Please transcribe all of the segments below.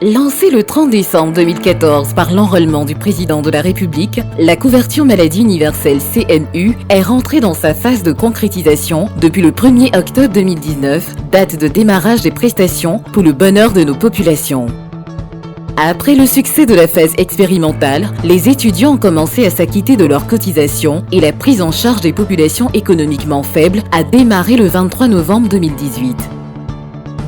Lancée le 30 décembre 2014 par l'enrôlement du président de la République, la couverture maladie universelle CMU est rentrée dans sa phase de concrétisation depuis le 1er octobre 2019, date de démarrage des prestations pour le bonheur de nos populations. Après le succès de la phase expérimentale, les étudiants ont commencé à s'acquitter de leurs cotisations et la prise en charge des populations économiquement faibles a démarré le 23 novembre 2018.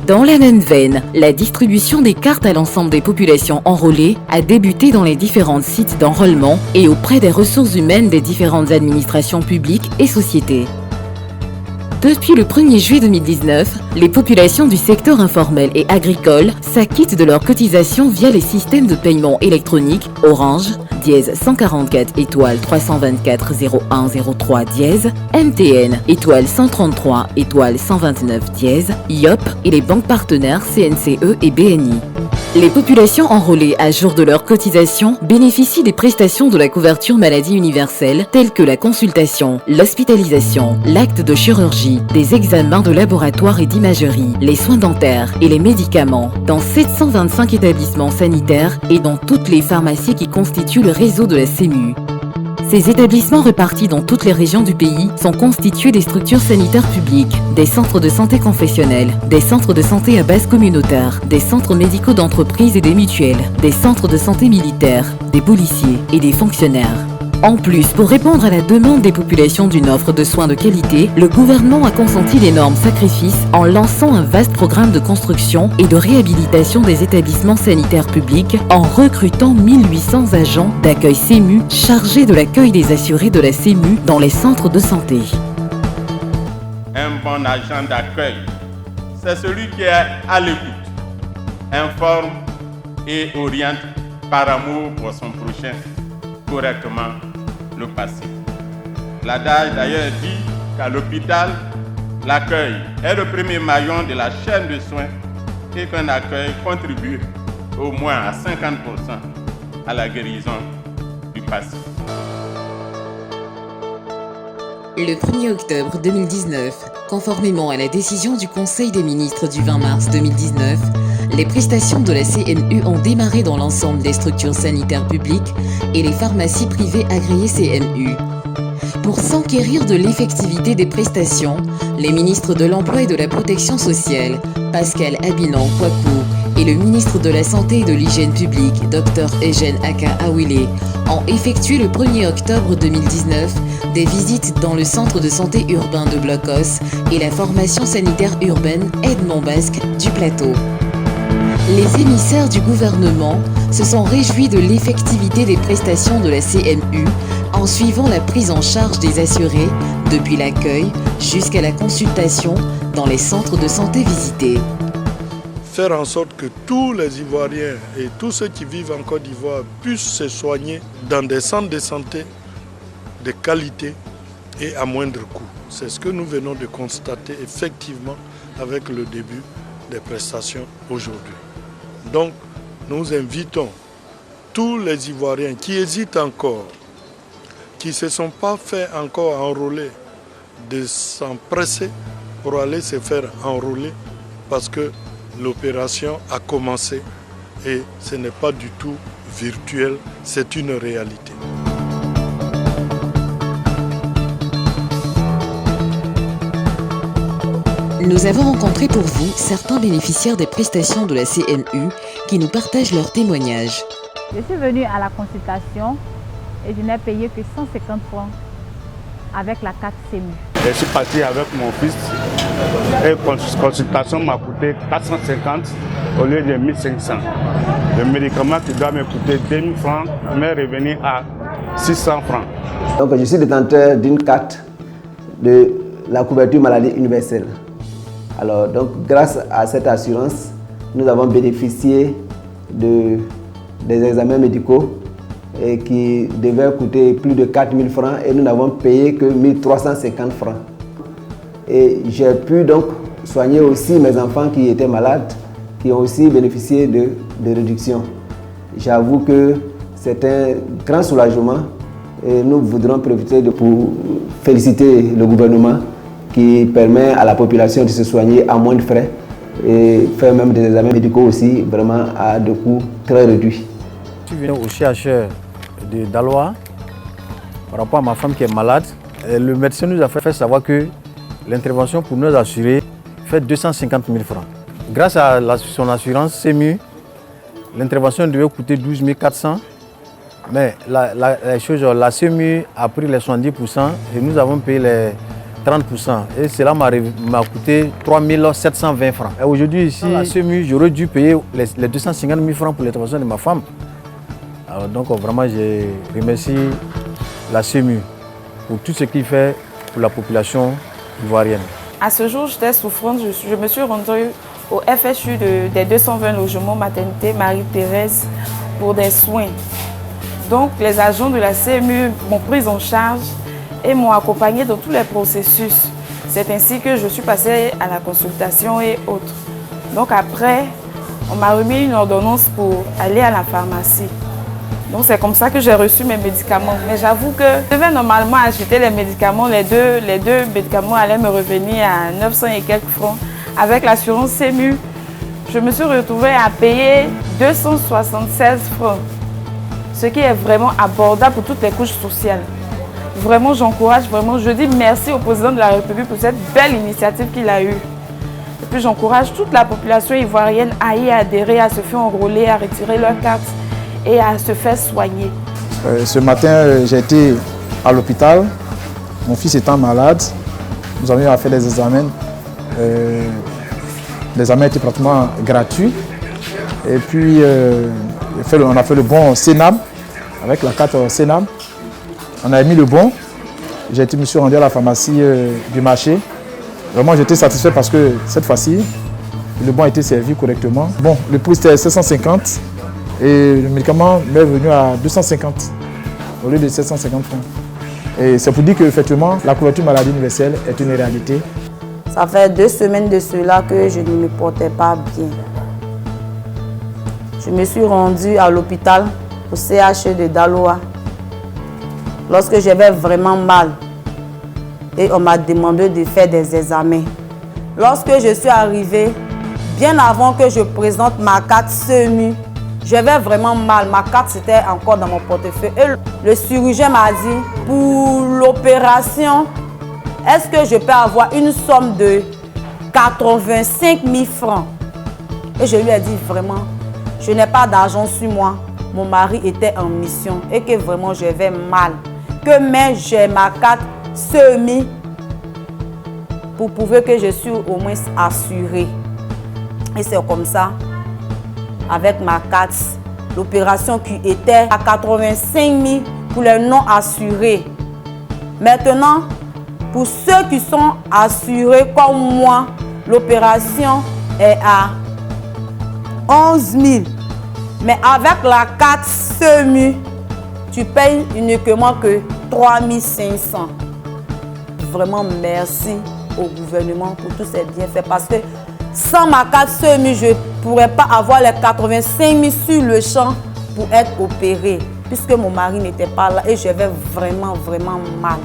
Dans la même veine, la distribution des cartes à l'ensemble des populations enrôlées a débuté dans les différents sites d'enrôlement et auprès des ressources humaines des différentes administrations publiques et sociétés. Depuis le 1er juillet 2019, les populations du secteur informel et agricole s'acquittent de leurs cotisations via les systèmes de paiement électronique Orange, dièse 144 étoile 324 01 03 dièse, MTN étoile 133 étoile 129 dièse, IOP et les banques partenaires CNCE et BNI. Les populations enrôlées à jour de leur cotisation bénéficient des prestations de la couverture maladie universelle telles que la consultation, l'hospitalisation, l'acte de chirurgie, des examens de laboratoire et d'imagerie, les soins dentaires et les médicaments dans 725 établissements sanitaires et dans toutes les pharmacies qui constituent le réseau de la CMU. Ces établissements répartis dans toutes les régions du pays sont constitués des structures sanitaires publiques, des centres de santé confessionnels, des centres de santé à base communautaire, des centres médicaux d'entreprise et des mutuelles, des centres de santé militaires, des policiers et des fonctionnaires. En plus, pour répondre à la demande des populations d'une offre de soins de qualité, le gouvernement a consenti d'énormes sacrifices en lançant un vaste programme de construction et de réhabilitation des établissements sanitaires publics en recrutant 1800 agents d'accueil CMU chargés de l'accueil des assurés de la CMU dans les centres de santé. Un bon agent d'accueil, c'est celui qui est à l'écoute, informe et oriente par amour pour son prochain correctement le passé. L'adage d'ailleurs dit qu'à l'hôpital, l'accueil est le premier maillon de la chaîne de soins et qu'un accueil contribue au moins à 50% à la guérison du passé. Le 1er octobre 2019, conformément à la décision du Conseil des ministres du 20 mars 2019, les prestations de la CMU ont démarré dans l'ensemble des structures sanitaires publiques et les pharmacies privées agréées CMU. Pour s'enquérir de l'effectivité des prestations, les ministres de l'Emploi et de la Protection sociale, Pascal Abinan-Kouakou, et le ministre de la Santé et de l'Hygiène publique, Dr Eugène Aka-Awile, ont effectué le 1er octobre 2019 des visites dans le centre de santé urbain de Blocos et la formation sanitaire urbaine Edmond-Basque du Plateau. Les émissaires du gouvernement se sont réjouis de l'effectivité des prestations de la CMU en suivant la prise en charge des assurés depuis l'accueil jusqu'à la consultation dans les centres de santé visités. Faire en sorte que tous les Ivoiriens et tous ceux qui vivent en Côte d'Ivoire puissent se soigner dans des centres de santé de qualité et à moindre coût. C'est ce que nous venons de constater effectivement avec le début des prestations aujourd'hui. Donc, nous invitons tous les Ivoiriens qui hésitent encore, qui ne se sont pas fait encore enrôler, de s'empresser pour aller se faire enrôler parce que l'opération a commencé et ce n'est pas du tout virtuel, c'est une réalité. Nous avons rencontré pour vous certains bénéficiaires des prestations de la CMU qui nous partagent leurs témoignages. Je suis venue à la consultation et je n'ai payé que 150 francs avec la carte CMU. Je suis parti avec mon fils et la consultation m'a coûté 450 au lieu de 1500. Le médicament qui doit me coûter 2000 francs m'est revenu à 600 francs. Donc, je suis détenteur d'une carte de la couverture maladie universelle. Alors, donc, grâce à cette assurance, nous avons bénéficié des examens médicaux et qui devaient coûter plus de 4000 francs et nous n'avons payé que 1350 francs. Et j'ai pu donc soigner aussi mes enfants qui étaient malades, qui ont aussi bénéficié de réductions. J'avoue que c'est un grand soulagement et nous voudrons profiter pour féliciter le gouvernement qui permet à la population de se soigner à moins de frais et faire même des examens médicaux aussi, vraiment à des coûts très réduits. Je suis venu au CHR de Daloa par rapport à ma femme qui est malade. Et le médecin nous a fait savoir que l'intervention pour nous assurer fait 250 000 francs. Grâce à son assurance CMU, l'intervention devait coûter 12 400. Mais la CMU a pris les 70% et nous avons payé les 30%. Et cela m'a coûté 3 720 francs. Et aujourd'hui, ici, la CMU, j'aurais dû payer les 250 000 francs pour l'intervention de ma femme. Alors, donc vraiment, je remercie la CMU pour tout ce qu'il fait pour la population ivoirienne. À ce jour, j'étais souffrante. Je me suis rendue au FSU des 220 logements maternité Marie-Thérèse pour des soins. Donc, les agents de la CMU m'ont prise en charge et m'ont accompagnée dans tous les processus. C'est ainsi que je suis passée à la consultation et autres. Donc après, on m'a remis une ordonnance pour aller à la pharmacie. Donc c'est comme ça que j'ai reçu mes médicaments. Mais j'avoue que je devais normalement acheter les médicaments. Les deux médicaments allaient me revenir à 900 et quelques francs. Avec l'assurance CMU, je me suis retrouvée à payer 276 francs. Ce qui est vraiment abordable pour toutes les couches sociales. Vraiment, j'encourage, je dis merci au président de la République pour cette belle initiative qu'il a eue. Et puis j'encourage toute la population ivoirienne à y adhérer, à se faire enrôler, à retirer leur carte et à se faire soigner. Ce matin, j'ai été à l'hôpital, mon fils étant malade. Nous avons fait des examens. Les examens étaient pratiquement gratuits. Et puis, on a fait le bon CENAM, avec la carte CENAM. On a mis le bon. Je me suis rendu à la pharmacie du marché. Vraiment, j'étais satisfait parce que cette fois-ci, le bon a été servi correctement. Bon, le prix c'était 750 et le médicament m'est venu à 250 au lieu de 750 francs. Et c'est pour dire qu'effectivement, la couverture maladie universelle est une réalité. Ça fait 2 semaines de cela que je ne me portais pas bien. Je me suis rendue à l'hôpital, au CH de Daloa, lorsque j'avais vraiment mal. Et on m'a demandé de faire des examens. Lorsque je suis arrivée, bien avant que je présente ma carte CMU, j'avais vraiment mal. Ma carte c'était encore dans mon portefeuille. Et le chirurgien m'a dit, pour l'opération, est-ce que je peux avoir une somme de 85 000 francs? Et je lui ai dit vraiment, je n'ai pas d'argent sur moi. Mon mari était en mission et que vraiment j'avais mal. Mais j'ai ma carte CMU pour prouver que je suis au moins assurée. Et c'est comme ça, avec ma carte, l'opération qui était à 85 000 pour les non assurés. Maintenant, pour ceux qui sont assurés comme moi, l'opération est à 11 000. Mais avec la carte CMU, tu payes uniquement que 3 500. Vraiment merci au gouvernement pour tous ces bienfaits parce que sans ma carte CMU, je ne pourrais pas avoir les 85 000 sur le champ pour être opéré puisque mon mari n'était pas là et j'avais vraiment mal.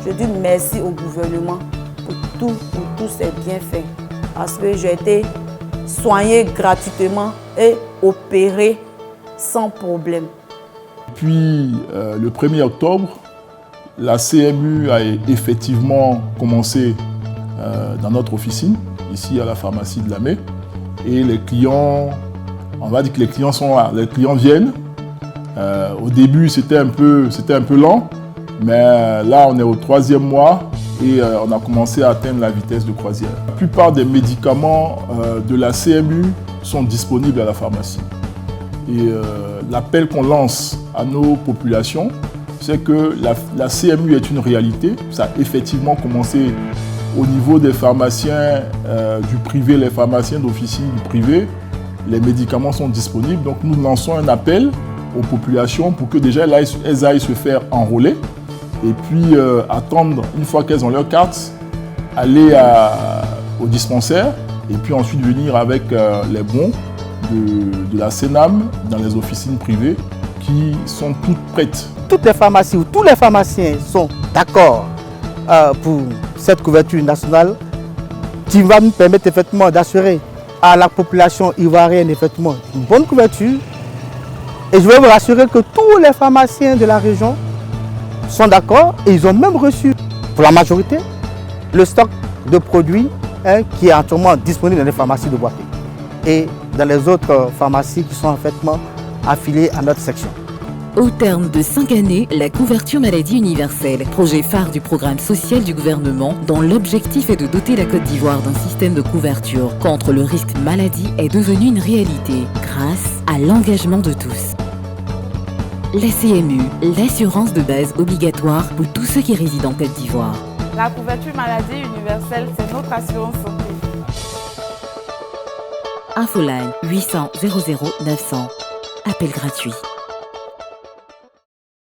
Je dis merci au gouvernement pour tous ces bienfaits parce que j'ai été soignée gratuitement et opérée sans problème. Depuis le 1er octobre, la CMU a effectivement commencé dans notre officine, ici à la pharmacie de Lamé. Et les clients, on va dire que les clients sont là, les clients viennent. Au début, c'était un peu lent, mais là, on est au 3e mois et on a commencé à atteindre la vitesse de croisière. La plupart des médicaments de la CMU sont disponibles à la pharmacie. Et l'appel qu'on lance à nos populations, c'est que la CMU est une réalité. Ça a effectivement commencé au niveau des pharmaciens du privé, les pharmaciens d'officine du privé. Les médicaments sont disponibles. Donc nous lançons un appel aux populations pour que déjà elles aillent se faire enrôler. Et puis attendre, une fois qu'elles ont leur carte, aller au dispensaire. Et puis ensuite venir avec les bons de la CENAM dans les officines privées qui sont toutes prêtes. Toutes les pharmacies ou tous les pharmaciens sont d'accord pour cette couverture nationale qui va nous permettre effectivement d'assurer à la population ivoirienne effectivement une bonne couverture. Et je veux vous rassurer que tous les pharmaciens de la région sont d'accord et ils ont même reçu, pour la majorité, le stock de produits qui est actuellement disponible dans les pharmacies de Boaké et dans les autres pharmacies qui sont en fait affiliées à notre section. Au terme de 5 années, la couverture maladie universelle, projet phare du programme social du gouvernement, dont l'objectif est de doter la Côte d'Ivoire d'un système de couverture contre le risque maladie, est devenu une réalité grâce à l'engagement de tous. La CMU, l'assurance de base obligatoire pour tous ceux qui résident en Côte d'Ivoire. La couverture maladie universelle, c'est notre assurance santé. Infoline 800 00 900. Appel gratuit.